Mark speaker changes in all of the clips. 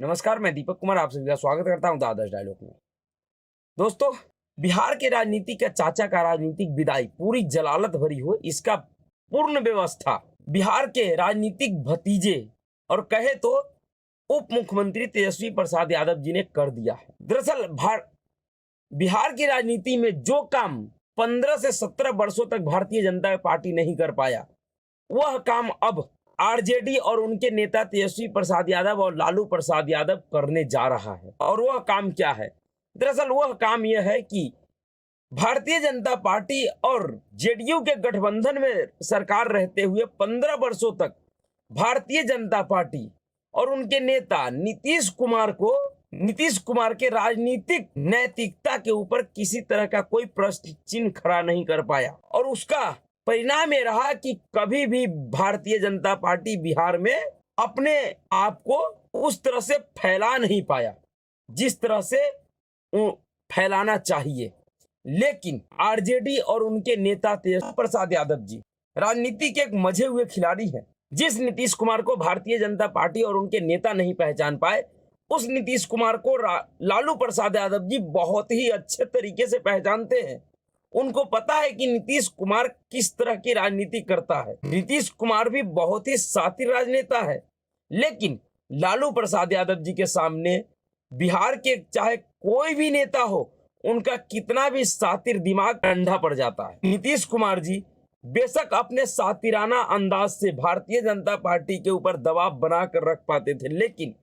Speaker 1: नमस्कार, मैं दीपक कुमार आप सभी का स्वागत करता हूं द आदर्श डायलॉग में। दोस्तों, बिहार के राजनीति का चाचा का राजनीतिक विदाई पूरी जलालत भरी हो, इसका पूर्ण व्यवस्था बिहार के राजनीतिक भतीजे और कहे तो उप मुख्यमंत्री तेजस्वी प्रसाद यादव जी ने कर दिया है। दरअसल बिहार की राजनीति में जो काम 15 से 17 वर्षों तक भारतीय जनता पार्टी नहीं कर पाया, वह काम अब आरजेडी और उनके नेता तेजस्वी प्रसाद यादव और लालू प्रसाद यादव करने जा रहा है। और वह काम क्या है? दरअसल वह काम यह है कि भारतीय जनता पार्टी और जेडीयू के गठबंधन में सरकार रहते हुए 15 वर्षों तक भारतीय जनता पार्टी और उनके नेता नीतीश कुमार के राजनीतिक नैतिकता के ऊपर किसी तरह का कोई प्रश्न चिन्ह खड़ा नहीं कर पाया। और उसका परिणाम ये रहा कि कभी भी भारतीय जनता पार्टी बिहार में अपने आप को उस तरह से फैला नहीं पाया जिस तरह से फैलाना चाहिए। लेकिन आरजेडी और उनके नेता तेजस्वी प्रसाद यादव जी राजनीति के एक मजे हुए खिलाड़ी हैं। जिस नीतीश कुमार को भारतीय जनता पार्टी और उनके नेता नहीं पहचान पाए, उस नीतीश कुमार को लालू प्रसाद यादव जी बहुत ही अच्छे तरीके से पहचानते हैं। उनको पता है कि नीतीश कुमार किस तरह की राजनीति करता है। नीतीश कुमार भी बहुत ही शातिर राजनेता है, लेकिन लालू प्रसाद यादव जी के सामने बिहार के चाहे कोई भी नेता हो, उनका कितना भी शातिर दिमाग ठंडा पड़ जाता है। नीतीश कुमार जी बेशक अपने शातिराना अंदाज से भारतीय जनता पार्टी के ऊपर दबाव बनाकर रख पाते थे, लेकिन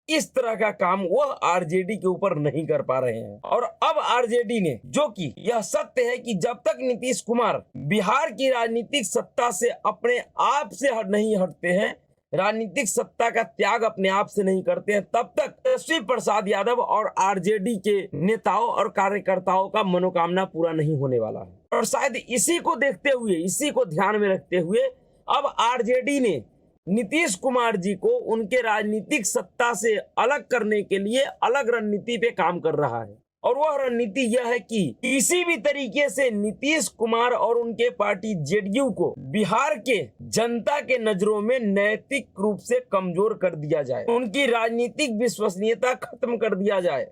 Speaker 1: इस तरह का काम वह आरजेडी के ऊपर नहीं कर पा रहे हैं। और अब आरजेडी ने, जो कि यह सत्य है कि जब तक नीतीश कुमार बिहार की राजनीतिक सत्ता से अपने आप से नहीं हटते हैं, राजनीतिक सत्ता का त्याग अपने आप से नहीं करते हैं, तब तक तेजस्वी प्रसाद यादव और आरजेडी के नेताओं और कार्यकर्ताओं का मनोकामना पूरा नहीं होने वाला है। और शायद इसी को देखते हुए, इसी को ध्यान में रखते हुए अब आरजेडी ने नीतीश कुमार जी को उनके राजनीतिक सत्ता से अलग करने के लिए अलग रणनीति पे काम कर रहा है। और वह रणनीति यह है कि किसी भी तरीके से नीतीश कुमार और उनके पार्टी जेडीयू को बिहार के जनता के नजरों में नैतिक रूप से कमजोर कर दिया जाए, उनकी राजनीतिक विश्वसनीयता खत्म कर दिया जाए।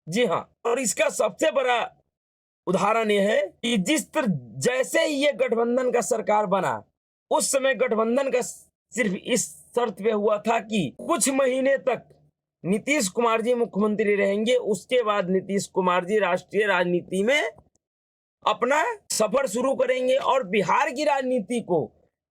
Speaker 1: जी हाँ, और इसका सबसे बड़ा उदाहरण यह है कि जैसे ही ये गठबंधन का सरकार बना, उस समय गठबंधन का सिर्फ इस शर्त पे हुआ था कि कुछ महीने तक नीतीश कुमार जी मुख्यमंत्री रहेंगे, उसके बाद नीतीश कुमार जी राष्ट्रीय राजनीति में अपना सफर शुरू करेंगे और बिहार की राजनीति को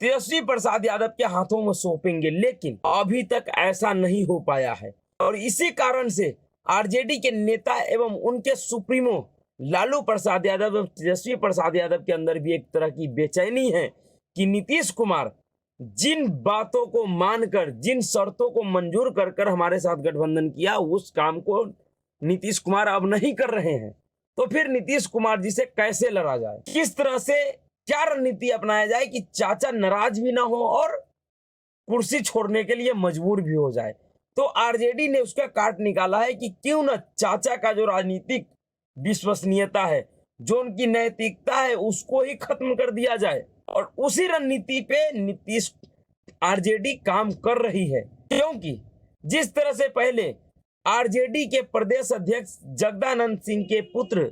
Speaker 1: तेजस्वी प्रसाद यादव के हाथों में सौंपेंगे। लेकिन अभी तक ऐसा नहीं हो पाया है और इसी कारण से आरजेडी के नेता एवं उनके सुप्रीमो लालू प्रसाद यादव एवं तेजस्वी प्रसाद यादव के अंदर भी एक तरह की बेचैनी है कि नीतीश कुमार जिन बातों को मानकर, जिन शर्तों को मंजूर कर कर हमारे साथ गठबंधन किया, उस काम को नीतीश कुमार अब नहीं कर रहे हैं। तो फिर नीतीश कुमार जी से कैसे लड़ा जाए, किस तरह से, क्या रणनीति अपनाया जाए कि चाचा नाराज भी ना हो और कुर्सी छोड़ने के लिए मजबूर भी हो जाए। तो आरजेडी ने उसका काट निकाला है कि क्यों न चाचा का जो राजनीतिक विश्वसनीयता है, जो उनकी नैतिकता है, उसको ही खत्म कर दिया जाए। और उसी रणनीति पे नीतीश आरजेडी काम कर रही है, क्योंकि जिस तरह से पहले आरजेडी के प्रदेश अध्यक्ष जगदानंद सिंह के पुत्र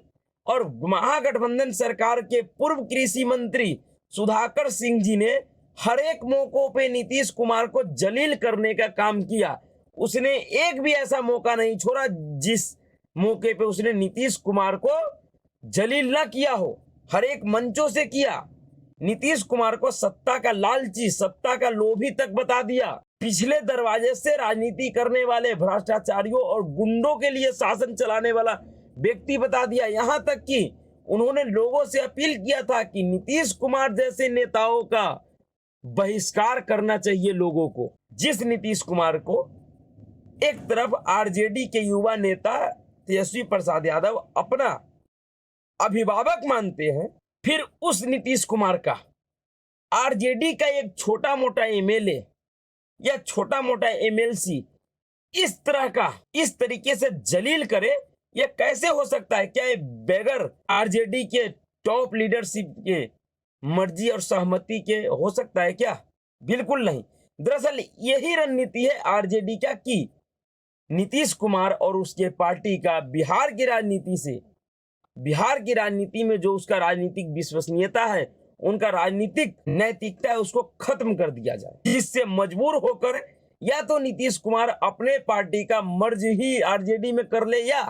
Speaker 1: और महागठबंधन सरकार के पूर्व कृषि मंत्री सुधाकर सिंह जी ने हर एक मौकों पे नीतीश कुमार को जलील करने का काम किया, उसने एक भी ऐसा मौका नहीं छोड़ा जिस मौके पे उसने नीतीश कुमार को जलील ना किया हो। हर एक मंचों से किया। नीतीश कुमार को सत्ता का लालची, सत्ता का लोभी तक बता दिया। पिछले दरवाजे से राजनीति करने वाले भ्रष्टाचारियों और गुंडों के लिए शासन चलाने वाला व्यक्ति बता दिया। यहाँ तक कि उन्होंने लोगों से अपील किया था कि नीतीश कुमार जैसे नेताओं का बहिष्कार करना चाहिए लोगों को। जिस नीतीश कुमार को एक तरफ आरजेडी के युवा नेता तेजस्वी प्रसाद यादव अपना अभिभावक मानते हैं, फिर उस नीतीश कुमार का आरजेडी का एक छोटा मोटा एमएलए या छोटा मोटा एमएलसी इस तरीके से जलील करे, यह कैसे हो सकता है? क्या ये बगैर आरजेडी के टॉप लीडरशिप के मर्जी और सहमति के हो सकता है क्या? बिल्कुल नहीं। दरअसल यही रणनीति है आरजेडी का कि नीतीश कुमार और उसके पार्टी का बिहार की राजनीति से, बिहार की राजनीति में जो उसका राजनीतिक विश्वसनीयता है, उनका राजनीतिक नैतिकता है, उसको खत्म कर दिया जाए, जिससे मजबूर होकर या तो नीतीश कुमार अपने पार्टी का मर्ज ही आरजेडी में कर ले या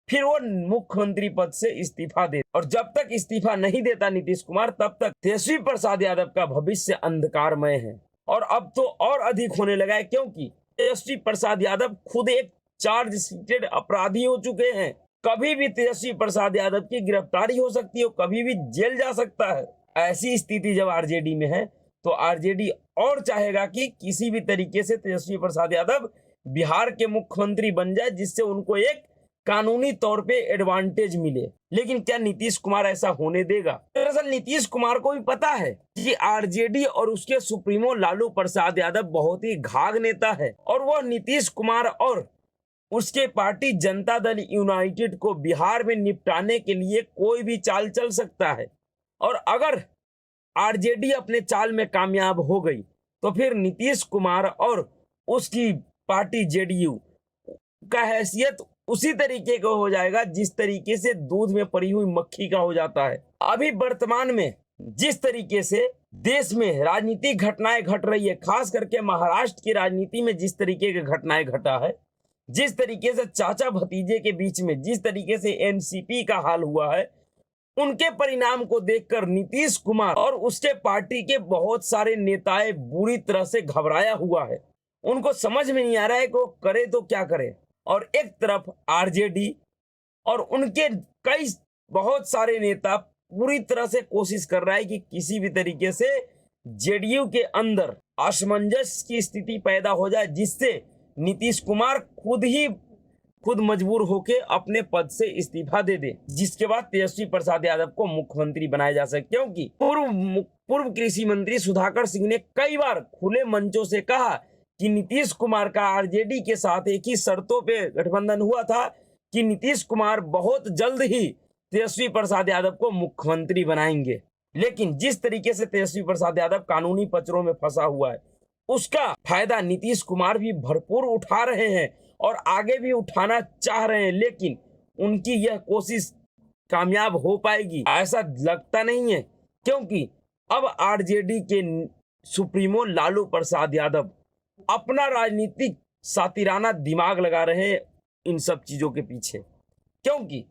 Speaker 1: फिर वो मुख्यमंत्री पद से इस्तीफा दे। और जब तक इस्तीफा नहीं देता नीतीश कुमार, तब तक तेजस्वी प्रसाद यादव का भविष्य अंधकारमय है। और अब तो और अधिक होने लगा है, क्योंकि तेजस्वी प्रसाद यादव खुद एक चार्ज शीटेड अपराधी हो चुके हैं। कभी भी तेजस्वी प्रसाद यादव की गिरफ्तारी हो सकती है, कभी भी जेल जा सकता है। ऐसी स्थिति जब आरजेडी में है, तो आरजेडी और चाहेगा कि किसी भी तरीके से तेजस्वी प्रसाद यादव बिहार के मुख्यमंत्री बन जाए, जिससे उनको एक कानूनी तौर पे एडवांटेज मिले। लेकिन क्या नीतीश कुमार ऐसा होने देगा? दरअसल नीतीश कुमार को भी पता है कि आरजेडी और उसके सुप्रीमो लालू प्रसाद यादव बहुत ही घाघ नेता है, और वह नीतीश कुमार और उसके पार्टी जनता दल यूनाइटेड को बिहार में निपटाने के लिए कोई भी चाल चल सकता है। और अगर आरजेडी अपने चाल में कामयाब हो गई, तो फिर नीतीश कुमार और उसकी पार्टी जेडीयू का हैसियत उसी तरीके का हो जाएगा जिस तरीके से दूध में पड़ी हुई मक्खी का हो जाता है। अभी वर्तमान में जिस तरीके से देश में राजनीतिक घटनाएं घट रही है, खास करके महाराष्ट्र की राजनीति में जिस तरीके की घटनाएं घटा है, जिस तरीके से चाचा भतीजे के बीच में जिस तरीके से एनसीपी का हाल हुआ है, उनके परिणाम को देखकर नीतीश कुमार और उसके पार्टी के बहुत सारे नेताएं बुरी तरह से घबराया हुआ है। उनको समझ में नहीं आ रहा है कि वो करे तो क्या करे। और एक तरफ आरजेडी और उनके कई बहुत सारे नेता पूरी तरह से कोशिश कर रहा है कि किसी भी तरीके से जेडीयू के अंदर असमंजस की स्थिति पैदा हो जाए, जिससे नीतीश कुमार खुद मजबूर होकर अपने पद से इस्तीफा दे दे, जिसके बाद तेजस्वी प्रसाद यादव को मुख्यमंत्री बनाया जा सके। क्योंकि पूर्व कृषि मंत्री सुधाकर सिंह ने कई बार खुले मंचों से कहा कि नीतीश कुमार का आरजेडी के साथ एक ही शर्तों पे गठबंधन हुआ था कि नीतीश कुमार बहुत जल्द ही तेजस्वी प्रसाद यादव को मुख्यमंत्री बनाएंगे। लेकिन जिस तरीके से तेजस्वी प्रसाद यादव कानूनी पचड़ों में फंसा हुआ है, उसका फायदा नीतीश कुमार भी भरपूर उठा रहे हैं और आगे भी उठाना चाह रहे हैं, लेकिन उनकी यह कोशिश कामयाब हो पाएगी ऐसा लगता नहीं है, क्योंकि अब आरजेडी के सुप्रीमो लालू प्रसाद यादव अपना राजनीतिक सातिराना दिमाग लगा रहे हैं इन सब चीजों के पीछे। क्योंकि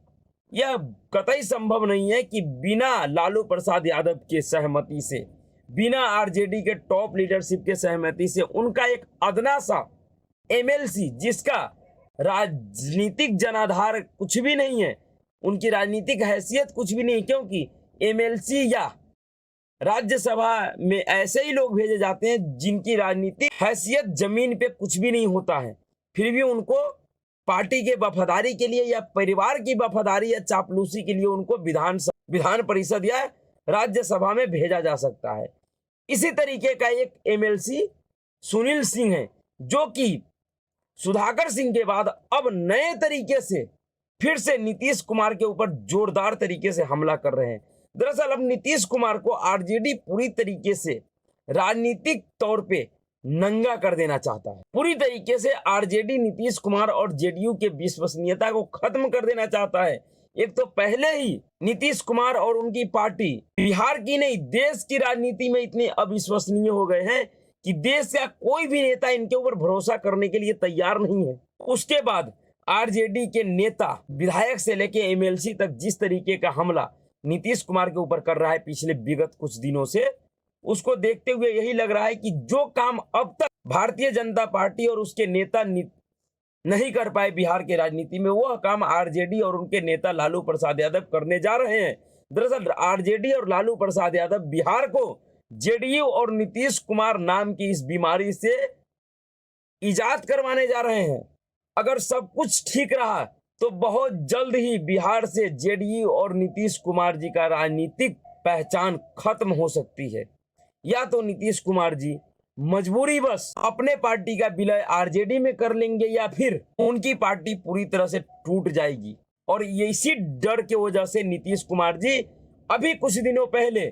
Speaker 1: यह कतई संभव नहीं है कि बिना लालू प्रसाद यादव के सहमति से, बिना आरजेडी के टॉप लीडरशिप के सहमति से, उनका एक अदना सा एमएलसी जिसका राजनीतिक जनाधार कुछ भी नहीं है, उनकी राजनीतिक हैसियत कुछ भी नहीं, क्योंकि एमएलसी या राज्यसभा में ऐसे ही लोग भेजे जाते हैं जिनकी राजनीतिक हैसियत जमीन पे कुछ भी नहीं होता है, फिर भी उनको पार्टी के वफादारी के लिए या परिवार की वफादारी या चापलूसी के लिए उनको विधान परिषद या राज्यसभा में भेजा जा सकता है। इसी तरीके का एक एमएलसी सुनील सिंह है, जो कि सुधाकर सिंह के बाद अब नए तरीके से फिर से नीतीश कुमार के ऊपर जोरदार तरीके से हमला कर रहे हैं। दरअसल अब नीतीश कुमार को आरजेडी पूरी तरीके से राजनीतिक तौर पे नंगा कर देना चाहता है। पूरी तरीके से आरजेडी नीतीश कुमार और जेडीयू के विश्वसनीयता को खत्म कर देना चाहता है। एक तो पहले ही नीतीश कुमार और उनकी पार्टी बिहार की नहीं देश की राजनीति में इतने अविश्वसनीय हो गए हैं कि देश का कोई भी नेता इनके ऊपर भरोसा करने के लिए तैयार नहीं है। उसके बाद आरजेडी के नेता विधायक से लेके एमएलसी तक जिस तरीके का हमला नीतीश कुमार के ऊपर कर रहा है पिछले विगत कुछ दिनों से, उसको देखते हुए यही लग रहा है कि जो काम अब तक भारतीय जनता पार्टी और उसके नेता नहीं कर पाए बिहार के राजनीति में, वह काम आरजेडी और उनके नेता लालू प्रसाद यादव करने जा रहे हैं। दरअसल आरजेडी और लालू प्रसाद यादव बिहार को जेडीयू और नीतीश कुमार नाम की इस बीमारी से इजाद करवाने जा रहे हैं। अगर सब कुछ ठीक रहा तो बहुत जल्द ही बिहार से जेडीयू और नीतीश कुमार जी का राजनीतिक पहचान खत्म हो सकती है। या तो नीतीश कुमार जी मजबूरी बस अपने पार्टी का विलय आरजेडी में कर लेंगे, या फिर उनकी पार्टी पूरी तरह से टूट जाएगी। और ये इसी डर की वजह से नीतीश कुमार जी अभी कुछ दिनों पहले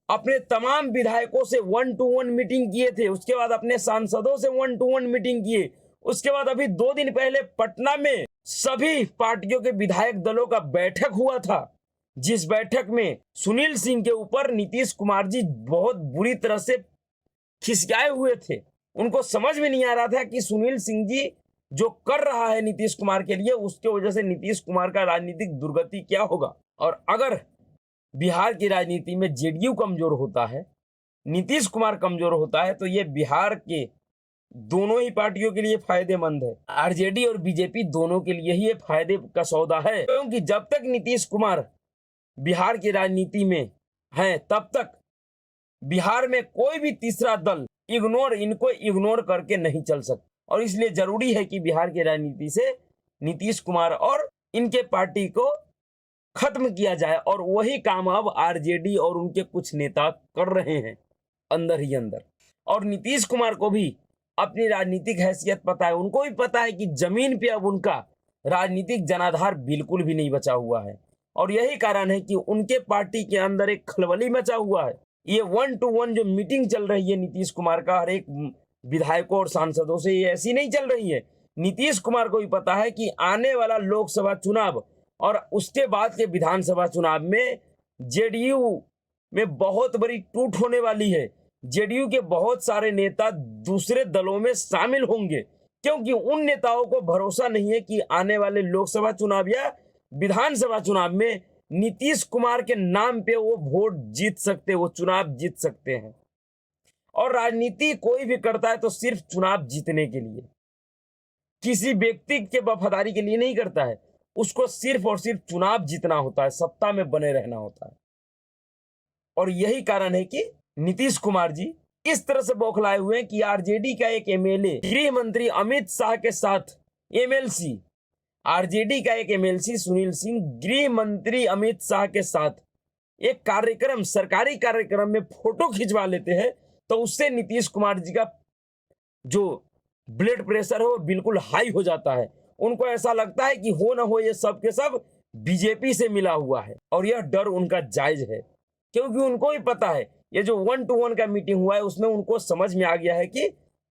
Speaker 1: अपने तमाम विधायकों से 1-to-1 मीटिंग किए थे, उसके बाद अपने सांसदों से 1-to-1 मीटिंग किए, उसके बाद अभी 2 दिन पहले पटना में सभी पार्टियों के विधायक दलों का बैठक हुआ था, जिस बैठक में सुनील सिंह के ऊपर नीतीश कुमार जी बहुत बुरी तरह से खिसियाए हुए थे। उनको समझ में नहीं आ रहा था कि सुनील सिंह जी जो कर रहा है नीतीश कुमार के लिए, उसके वजह से नीतीश कुमार का राजनीतिक दुर्गति क्या होगा। और अगर बिहार की राजनीति में जेडीयू कमजोर होता है, नीतीश कुमार कमजोर होता है, तो ये बिहार के दोनों ही पार्टियों के लिए फायदेमंद है। आरजेडी और बीजेपी दोनों के लिए ही ये फायदे का सौदा है, क्योंकि जब तक नीतीश कुमार बिहार की राजनीति में हैं, तब तक बिहार में कोई भी तीसरा दल इनको इग्नोर करके नहीं चल सकता। और इसलिए जरूरी है कि बिहार की राजनीति से नीतीश कुमार और इनके पार्टी को खत्म किया जाए। और वही काम अब आरजेडी और उनके कुछ नेता कर रहे हैं अंदर ही अंदर। और नीतीश कुमार को भी अपनी राजनीतिक हैसियत पता है, उनको भी पता है कि जमीन पे अब उनका राजनीतिक जनाधार बिल्कुल भी नहीं बचा हुआ है। और यही कारण है कि उनके पार्टी के अंदर एक खलबली मचा हुआ है। ये 1 to 1 जो मीटिंग चल रही है नीतीश कुमार का हर एक विधायकों और सांसदों से, ये ऐसी नहीं चल रही है। नीतीश कुमार को भी पता है कि आने वाला लोकसभा चुनाव और उसके बाद के विधानसभा चुनाव में जेडीयू में बहुत बड़ी टूट होने वाली है। जेडीयू के बहुत सारे नेता दूसरे दलों में शामिल होंगे, क्योंकि उन नेताओं को भरोसा नहीं है कि आने वाले लोकसभा चुनाव या विधानसभा चुनाव में नीतीश कुमार के नाम पे वो वोट जीत सकते, वो चुनाव जीत सकते हैं। और राजनीति कोई भी करता है तो सिर्फ चुनाव जीतने के लिए, किसी व्यक्ति के वफादारी के लिए नहीं करता है। उसको सिर्फ और सिर्फ चुनाव जीतना होता है, सत्ता में बने रहना होता है। और यही कारण है कि नीतीश कुमार जी इस तरह से बौखलाए हुए हैं कि आरजेडी का एक एमएलए गृह मंत्री अमित शाह के साथ एमएलसी, आरजेडी का एक एमएलसी सुनील सिंह गृह मंत्री अमित शाह के साथ एक कार्यक्रम, सरकारी कार्यक्रम में फोटो खिंचवा लेते हैं, तो उससे नीतीश कुमार जी का जो ब्लड प्रेशर है वो बिल्कुल हाई हो जाता है। उनको ऐसा लगता है कि हो ना हो ये सब के सब बीजेपी से मिला हुआ है। और यह डर उनका जायज है, क्योंकि उनको भी पता है ये जो 1 to 1 का मीटिंग हुआ है उसमें उनको समझ में आ गया है कि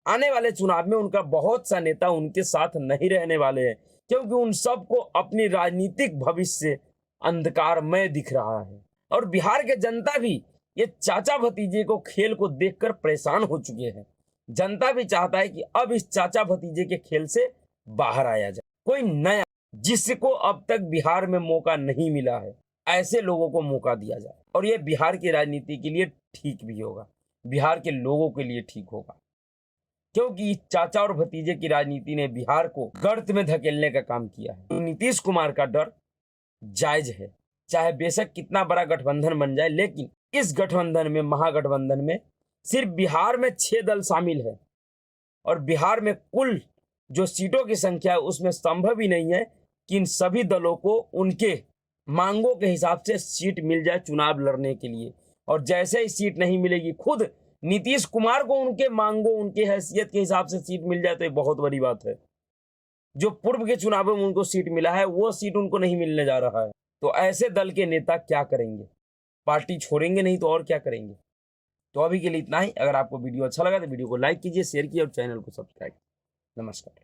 Speaker 1: आने वाले चुनाव में उनका बहुत सा नेता उनके साथ नहीं रहने वाले हैं, क्योंकि उन सबको अपनी राजनीतिक भविष्य अंधकारमय दिख रहा है। और बिहार के जनता भी ये चाचा भतीजे को खेल को देखकर परेशान हो चुके हैं। जनता भी चाहता है कि अब इस चाचा भतीजे के खेल से बाहर आया जाए, कोई नया जिसको अब तक बिहार में मौका नहीं मिला है, ऐसे लोगों को मौका दिया जाए। और ये बिहार की राजनीति के लिए ठीक भी होगा, बिहार के लोगों के लिए ठीक होगा, क्योंकि चाचा और भतीजे की राजनीति ने बिहार को गर्त में धकेलने का काम किया है। तो नीतीश कुमार का डर जायज है, चाहे बेशक कितना बड़ा गठबंधन बन जाए, लेकिन इस गठबंधन में, महागठबंधन में सिर्फ बिहार में 6 दल शामिल है। और बिहार में कुल जो सीटों की संख्या है उसमें संभव ही नहीं है कि इन सभी दलों को उनके मांगों के हिसाब से सीट मिल जाए चुनाव लड़ने के लिए। और जैसे ही सीट नहीं मिलेगी, खुद नीतीश कुमार को उनके मांगों, उनके हैसियत के हिसाब से सीट मिल जाए तो ये बहुत बड़ी बात है। जो पूर्व के चुनावों में उनको सीट मिला है वो सीट उनको नहीं मिलने जा रहा है। तो ऐसे दल के नेता क्या करेंगे? पार्टी छोड़ेंगे नहीं तो और क्या करेंगे? तो अभी के लिए इतना ही। अगर आपको वीडियो अच्छा लगा तो वीडियो को लाइक कीजिए, शेयर कीजिए और चैनल को सब्सक्राइब। नमस्कार।